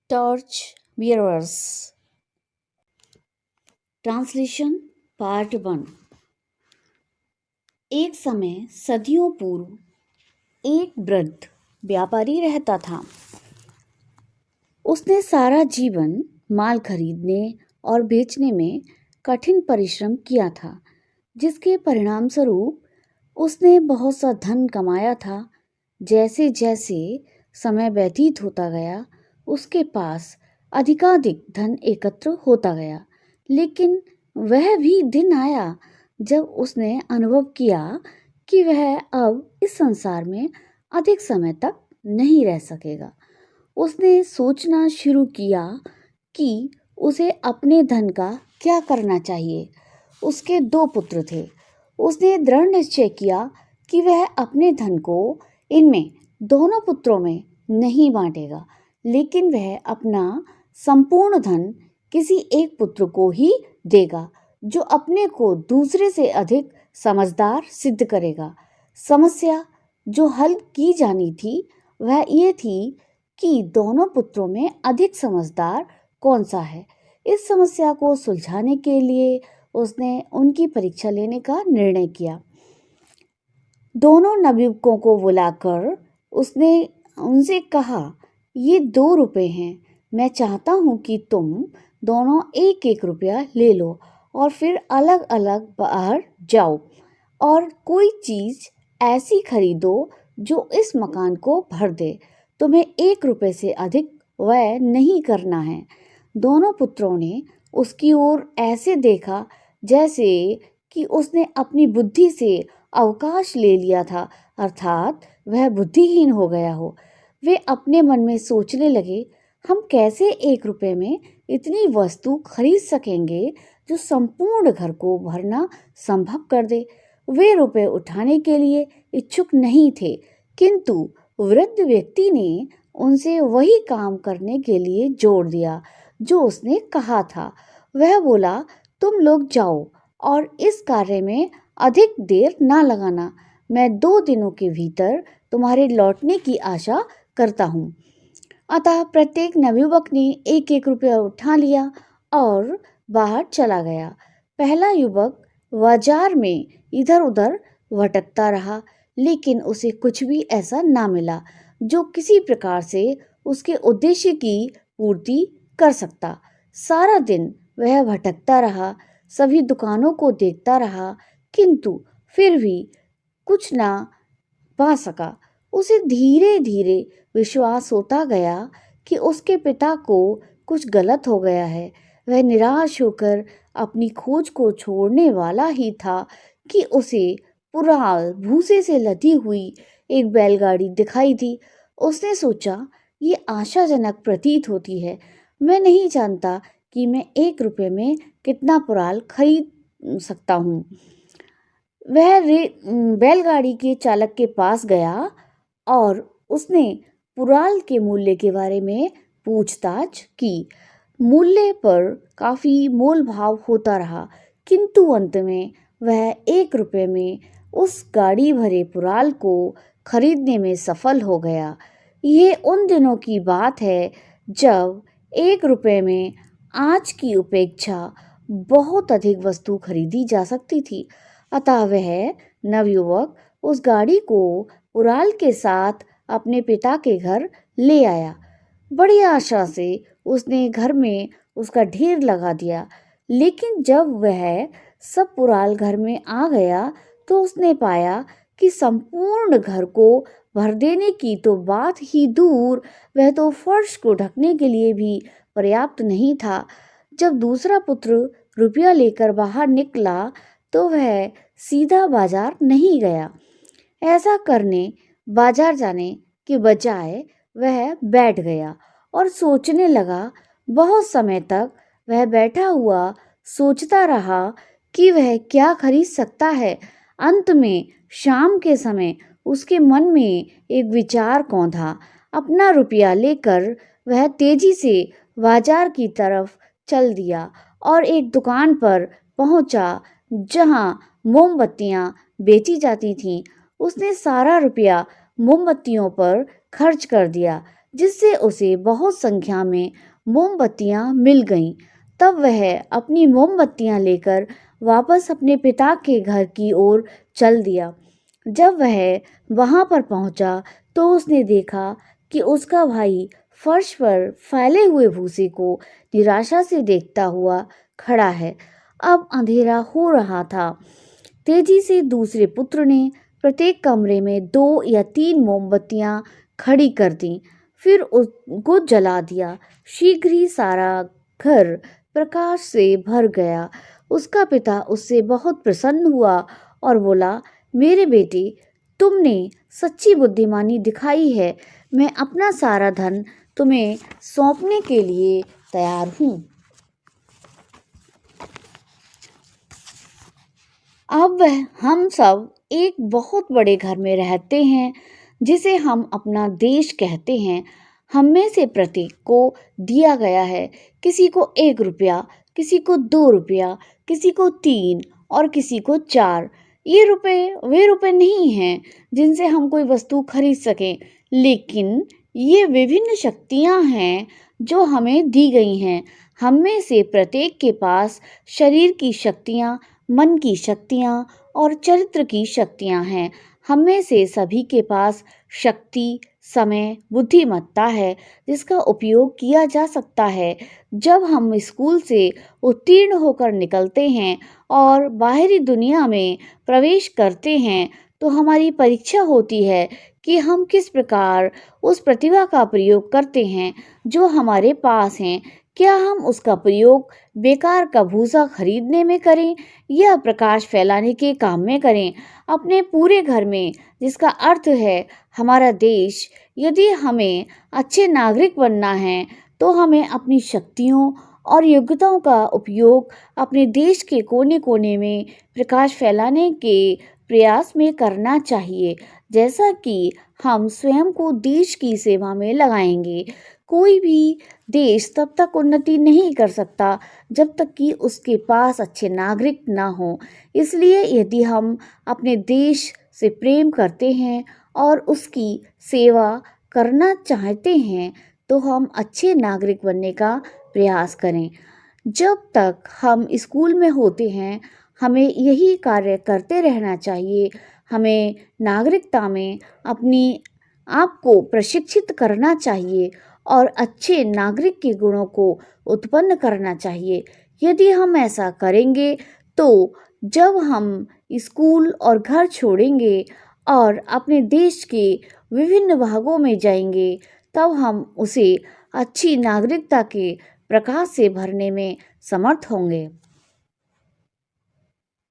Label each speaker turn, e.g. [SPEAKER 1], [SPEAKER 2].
[SPEAKER 1] Torch bearers. Translation part 1। एक समय सदियों पूर्व एक वृद्ध व्यापारी रहता था। उसने सारा जीवन माल खरीदने और बेचने में कठिन परिश्रम किया था, जिसके परिणाम स्वरूप उसने बहुत सा धन कमाया था। जैसे जैसे समय व्यतीत होता गया, उसके पास अधिकाधिक धन एकत्र होता गया। लेकिन वह भी दिन आया जब उसने अनुभव किया कि वह अब इस संसार में अधिक समय तक नहीं रह सकेगा। उसने सोचना शुरू किया कि उसे अपने धन का क्या करना चाहिए। उसके 2 पुत्र थे। उसने दृढ़ निश्चय किया कि वह अपने धन को इनमें दोनों पुत्रों में नहीं बांटेगा, लेकिन वह अपना संपूर्ण धन किसी एक पुत्र को ही देगा, जो अपने को दूसरे से अधिक समझदार सिद्ध करेगा। समस्या जो हल की जानी थी वह ये थी कि दोनों पुत्रों में अधिक समझदार कौन सा है। इस समस्या को सुलझाने के लिए उसने उनकी परीक्षा लेने का निर्णय किया। दोनों नवयुवकों को बुलाकर उसने उनसे कहा, ये 2 रुपए हैं। मैं चाहता हूँ कि तुम दोनों 1-1 रुपया ले लो और फिर अलग अलग बाहर जाओ और कोई चीज़ ऐसी खरीदो जो इस मकान को भर दे। तुम्हें 1 रुपए से अधिक व्यय नहीं करना है। दोनों पुत्रों ने उसकी ओर ऐसे देखा जैसे कि उसने अपनी बुद्धि से अवकाश ले लिया था, अर्थात वह बुद्धिहीन हो गया हो। वे अपने मन में सोचने लगे, हम कैसे 1 रुपए में इतनी वस्तु खरीद सकेंगे जो संपूर्ण घर को भरना संभव कर दे। वे रुपए उठाने के लिए इच्छुक नहीं थे, किंतु वृद्ध व्यक्ति ने उनसे वही काम करने के लिए जोर दिया जो उसने कहा था। वह बोला, तुम लोग जाओ और इस कार्य में अधिक देर ना लगाना। मैं 2 दिनों के भीतर तुम्हारे लौटने की आशा करता हूँ। अतः प्रत्येक नवयुवक ने 1-1 रुपया उठा लिया और बाहर चला गया। पहला युवक बाजार में इधर उधर भटकता रहा, लेकिन उसे कुछ भी ऐसा ना मिला जो किसी प्रकार से उसके उद्देश्य की पूर्ति कर सकता। सारा दिन वह भटकता रहा, सभी दुकानों को देखता रहा, किंतु फिर भी कुछ ना पा सका। उसे धीरे धीरे विश्वास होता गया कि उसके पिता को कुछ गलत हो गया है। वह निराश होकर अपनी खोज को छोड़ने वाला ही था कि उसे पुराल भूसे से लदी हुई एक बैलगाड़ी दिखाई दी। उसने सोचा, ये आशाजनक प्रतीत होती है। मैं नहीं जानता कि मैं 1 रुपये में कितना पुराल खरीद सकता हूँ। वह बैलगाड़ी के चालक के पास गया और उसने पुराल के मूल्य के बारे में पूछताछ की। मूल्य पर काफ़ी मोल भाव होता रहा, किंतु अंत में वह 1 रुपये में उस गाड़ी भरे पुराल को खरीदने में सफल हो गया। यह उन दिनों की बात है जब 1 रुपये में आज की अपेक्षा बहुत अधिक वस्तु खरीदी जा सकती थी। अतः वह नवयुवक उस गाड़ी को पुराल के साथ अपने पिता के घर ले आया। बड़ी आशा से उसने घर में उसका ढेर लगा दिया, लेकिन जब वह सब पुराल घर में आ गया तो उसने पाया कि संपूर्ण घर को भर देने की तो बात ही दूर, वह तो फर्श को ढकने के लिए भी पर्याप्त नहीं था। जब दूसरा पुत्र रुपया लेकर बाहर निकला तो वह सीधा बाजार नहीं गया। ऐसा करने बाजार जाने के बजाय वह बैठ गया और सोचने लगा। बहुत समय तक वह बैठा हुआ सोचता रहा कि वह क्या खरीद सकता है। अंत में शाम के समय उसके मन में एक विचार कौंधा। अपना रुपया लेकर वह तेजी से बाजार की तरफ चल दिया और एक दुकान पर पहुंचा जहां मोमबत्तियां बेची जाती थीं। उसने सारा रुपया मोमबत्तियों पर खर्च कर दिया। जिससे उसे बहुत संख्या में मोमबत्तियां मिल गईं। तब वह अपनी मोमबत्तियां लेकर वापस अपने पिता के घर की ओर चल दिया। जब वह वहां पर पहुंचा तो उसने देखा कि उसका भाई फर्श पर फैले हुए भूसे को निराशा से देखता हुआ खड़ा है। अब अंधेरा हो रहा था। तेजी से दूसरे पुत्र ने प्रत्येक कमरे में 2 या 3 मोमबत्तियां खड़ी कर दी, फिर उसको जला दिया। शीघ्र ही सारा घर प्रकाश से भर गया। उसका पिता उससे बहुत प्रसन्न हुआ और बोला, मेरे बेटे, तुमने सच्ची बुद्धिमानी दिखाई है। मैं अपना सारा धन तुम्हें सौंपने के लिए तैयार हूँ। अब हम सब एक बहुत बड़े घर में रहते हैं जिसे हम अपना देश कहते हैं। हम में से प्रत्येक को दिया गया है, किसी को 1 रुपया, किसी को 2 रुपया, किसी को 3 और किसी को 4। ये रुपए वे रुपए नहीं हैं जिनसे हम कोई वस्तु खरीद सकें, लेकिन ये विभिन्न शक्तियाँ हैं जो हमें दी गई हैं। हम में से प्रत्येक के पास शरीर की शक्तियाँ, मन की शक्तियाँ और चरित्र की शक्तियाँ हैं। हम में से सभी के पास शक्ति, समय, बुद्धिमत्ता है जिसका उपयोग किया जा सकता है। जब हम स्कूल से उत्तीर्ण होकर निकलते हैं और बाहरी दुनिया में प्रवेश करते हैं तो हमारी परीक्षा होती है कि हम किस प्रकार उस प्रतिभा का प्रयोग करते हैं जो हमारे पास हैं। क्या हम उसका प्रयोग बेकार का भूसा खरीदने में करें या प्रकाश फैलाने के काम में करें? अपने पूरे घर में, जिसका अर्थ है हमारा देश। यदि हमें अच्छे नागरिक बनना है तो हमें अपनी शक्तियों और योग्यताओं का उपयोग अपने देश के कोने-कोने में प्रकाश फैलाने के प्रयास में करना चाहिए। जैसा कि हम स्वयं को देश की सेवा में लगाएंगे। कोई भी देश तब तक उन्नति नहीं कर सकता जब तक कि उसके पास अच्छे नागरिक ना हों। इसलिए यदि हम अपने देश से प्रेम करते हैं और उसकी सेवा करना चाहते हैं तो हम अच्छे नागरिक बनने का प्रयास करें। जब तक हम स्कूल में होते हैं हमें यही कार्य करते रहना चाहिए। हमें नागरिकता में अपनी आप को प्रशिक्षित करना चाहिए और अच्छे नागरिक के गुणों को उत्पन्न करना चाहिए। यदि हम ऐसा करेंगे तो जब हम स्कूल और घर छोड़ेंगे और अपने देश के विभिन्न भागों में जाएंगे तब हम उसे अच्छी नागरिकता के प्रकाश से भरने में समर्थ होंगे।